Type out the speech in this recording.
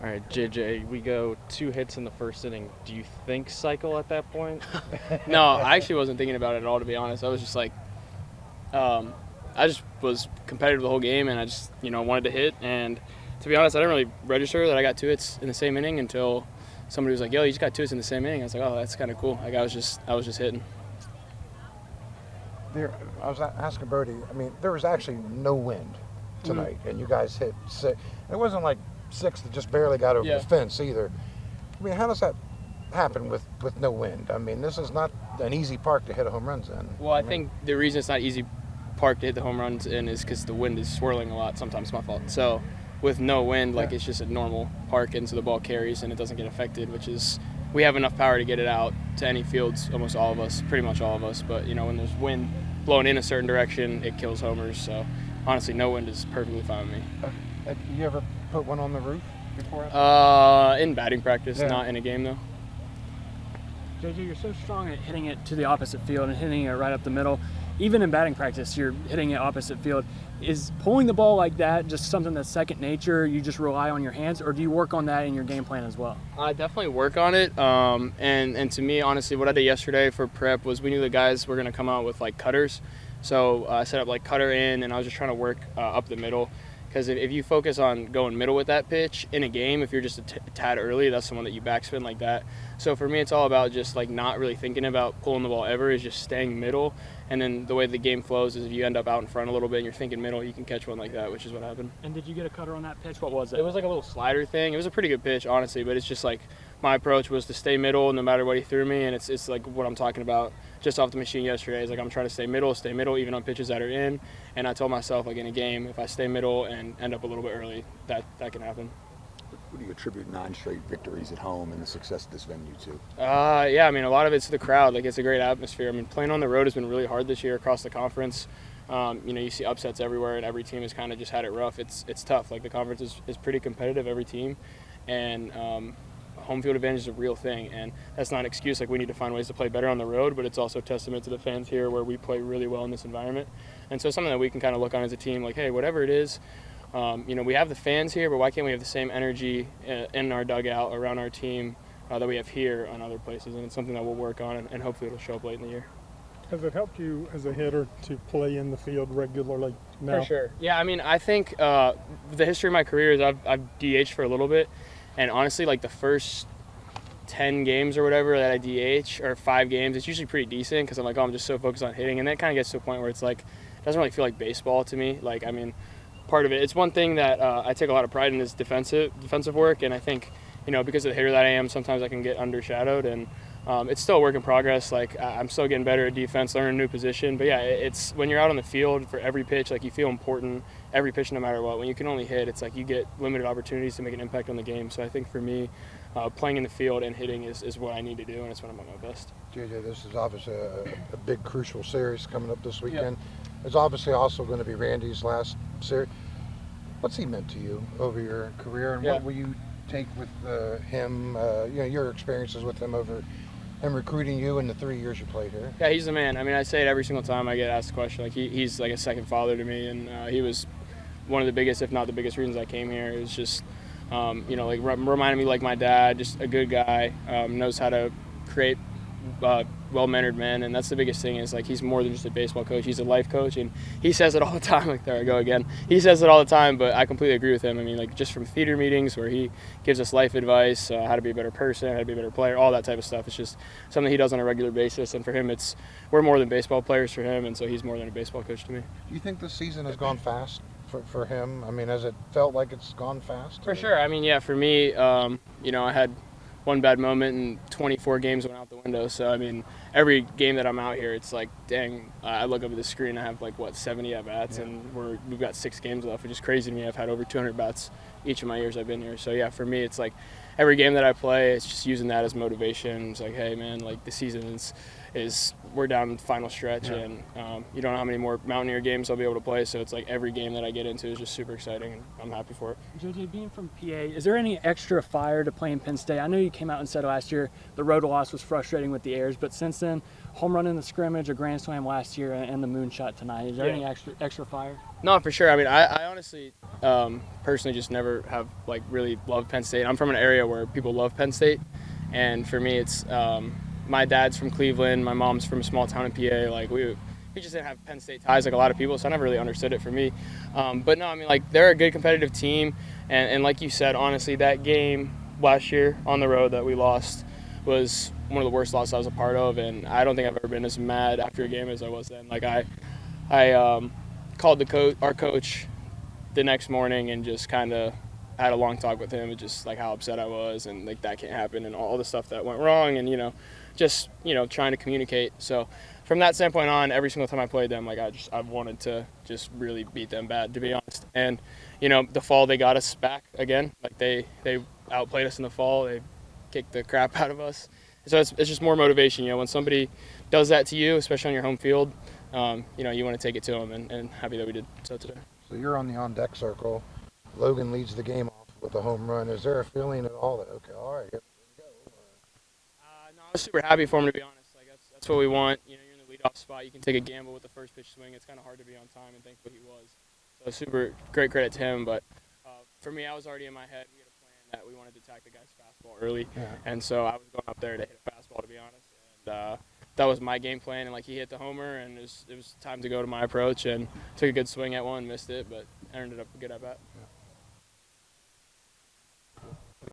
All right, JJ, we go 2 hits in the first inning. Do you think cycle at that point? No, I actually wasn't thinking about it at all, to be honest. I was just like, I just was competitive the whole game, and I just, wanted to hit. And to be honest, I didn't really register that I got 2 hits in the same inning until somebody was like, "Yo, you just got 2 hits in the same inning." I was like, "Oh, that's kind of cool." Like I was just hitting. I was asking Brody. I mean, there was actually no wind tonight, and you guys hit 6. It wasn't like 6 that just barely got over Yeah. the fence either. I mean, how does that happen with no wind? I mean, this is not an easy park to hit home runs in. Well, I think the reason it's not easy park to hit the home runs in is because the wind is swirling a lot. Sometimes it's my fault. So with no wind, like it's just a normal park, and so the ball carries and it doesn't get affected, which is we have enough power to get it out to any fields, almost all of us, pretty much all of us. But when there's wind blowing in a certain direction, it kills homers. So honestly, no wind is perfectly fine with me. Have you ever put one on the roof before? In batting practice, not in a game though. JJ, you're so strong at hitting it to the opposite field and hitting it right up the middle. Even in batting practice, you're hitting it opposite field. Is pulling the ball like that just something that's second nature? You just rely on your hands, or do you work on that in your game plan as well? I definitely work on it. And to me, honestly, what I did yesterday for prep was we knew the guys were going to come out with like cutters. So I set up like cutter in, and I was just trying to work up the middle. Because if you focus on going middle with that pitch in a game, if you're just a tad early, that's the one that you backspin like that. So for me, it's all about just like not really thinking about pulling the ball ever, is just staying middle. And then the way the game flows is if you end up out in front a little bit and you're thinking middle, you can catch one like that, which is what happened. And did you get a cutter on that pitch? What was it? It was like a little slider thing. It was a pretty good pitch, honestly, but it's just like my approach was to stay middle no matter what he threw me, and it's like what I'm talking about just off the machine yesterday. Is like I'm trying to stay middle, even on pitches that are in. And I told myself, like in a game, if I stay middle and end up a little bit early, that can happen. What do you attribute 9 straight victories at home and the success of this venue to? Yeah, I mean, a lot of it's the crowd. Like, it's a great atmosphere. I mean, playing on the road has been really hard this year across the conference. You see upsets everywhere, and every team has kind of just had it rough. It's tough. Like, the conference is pretty competitive, every team. And home field advantage is a real thing. And that's not an excuse. Like, we need to find ways to play better on the road, but it's also a testament to the fans here where we play really well in this environment. And so something that we can kind of look on as a team, like, hey, whatever it is, we have the fans here, but why can't we have the same energy in our dugout around our team that we have here on other places? And it's something that we'll work on, and hopefully it'll show up late in the year. Has it helped you as a hitter to play in the field regularly now? For sure. Yeah, I mean, I think the history of my career is I've DH'd for a little bit, and honestly, like the first 10 games or whatever that I DH, or 5 games, it's usually pretty decent because I'm like, I'm just so focused on hitting, and then it kind of gets to a point where it's like, it doesn't really feel like baseball to me. Like, I mean, part of it. It's one thing that I take a lot of pride in is defensive work, and I think because of the hitter that I am, sometimes I can get undershadowed, and it's still a work in progress. Like I'm still getting better at defense, learning a new position. But yeah, it's when you're out on the field for every pitch, like you feel important every pitch no matter what. When you can only hit, it's like you get limited opportunities to make an impact on the game. So I think for me, playing in the field and hitting is what I need to do, and it's when I'm at my best. JJ, this is obviously a big crucial series coming up this weekend. It's obviously also going to be Randy's last series. What's he meant to you over your career, and what will you take with him? Your experiences with him over him recruiting you in the 3 years you played here. Yeah, he's the man. I mean, I say it every single time I get asked the question. Like he's like a second father to me, and he was one of the biggest, if not the biggest, reasons I came here. It was just, like reminding me like my dad, just a good guy, knows how to create well-mannered men, and that's the biggest thing is like he's more than just a baseball coach. He's a life coach, and he says it all the time. Like there I go again. He says it all the time, but I completely agree with him. I mean, like just from theater meetings where he gives us life advice, how to be a better person, how to be a better player, all that type of stuff. It's just something he does on a regular basis, and for him, we're more than baseball players for him, and so he's more than a baseball coach to me. Do you think this season has gone fast for him? I mean, has it felt like it's gone fast? For sure. I mean, yeah, for me, I had one bad moment and 24 games went out the window. So, I mean, every game that I'm out here, it's like, dang, I look up at the screen, I have 70 at-bats, and we've got 6 games left, which is crazy to me. I've had over 200 bats each of my years I've been here. So, yeah, for me, it's like every game that I play, it's just using that as motivation. It's like, hey, man, like the season we're down the final stretch, Yeah. and you don't know how many more Mountaineer games I'll be able to play. So it's like every game that I get into is just super exciting, and I'm happy for it. JJ, being from PA, is there any extra fire to playing Penn State? I know you came out and said last year the road loss was frustrating with the Airs, but since then, home run in the scrimmage, a grand slam last year, and the moonshot tonight. Is there any extra fire? No, for sure. I mean, I honestly, personally, just never have like really loved Penn State. I'm from an area where people love Penn State, and for me, it's my dad's from Cleveland, my mom's from a small town in PA. Like we just didn't have Penn State ties like a lot of people, so I never really understood it for me. But no, I mean, like they're a good competitive team, and like you said, honestly, that game last year on the road that we lost was one of the worst losses I was a part of, and I don't think I've ever been as mad after a game as I was then. Like I called our coach the next morning and just kind of had a long talk with him, and just like how upset I was, and like that can't happen, and all the stuff that went wrong, and just trying to communicate. So from that standpoint on, every single time I played them, like I've wanted to just really beat them bad, to be honest. And the fall they got us back again. Like they outplayed us in the fall. They kicked the crap out of us. So it's just more motivation. When somebody does that to you, especially on your home field, you want to take it to them, and happy that we did so today. So you're on the on-deck circle. Logan leads the game off with a home run. Is there a feeling at all that, okay, all right, here we go? No, I was super happy for him, to be honest. Like that's what we want. You're in the leadoff spot. You can take a gamble with the first pitch swing. It's kind of hard to be on time, and thankfully he was. So super great credit to him. But for me, I was already in my head. We had a plan that we wanted to attack the guy's fastball early, and so I was going up there to hit a fastball, to be honest. And that was my game plan. And like he hit the homer, and it was time to go to my approach, and took a good swing at one, missed it, but ended up a good at bat.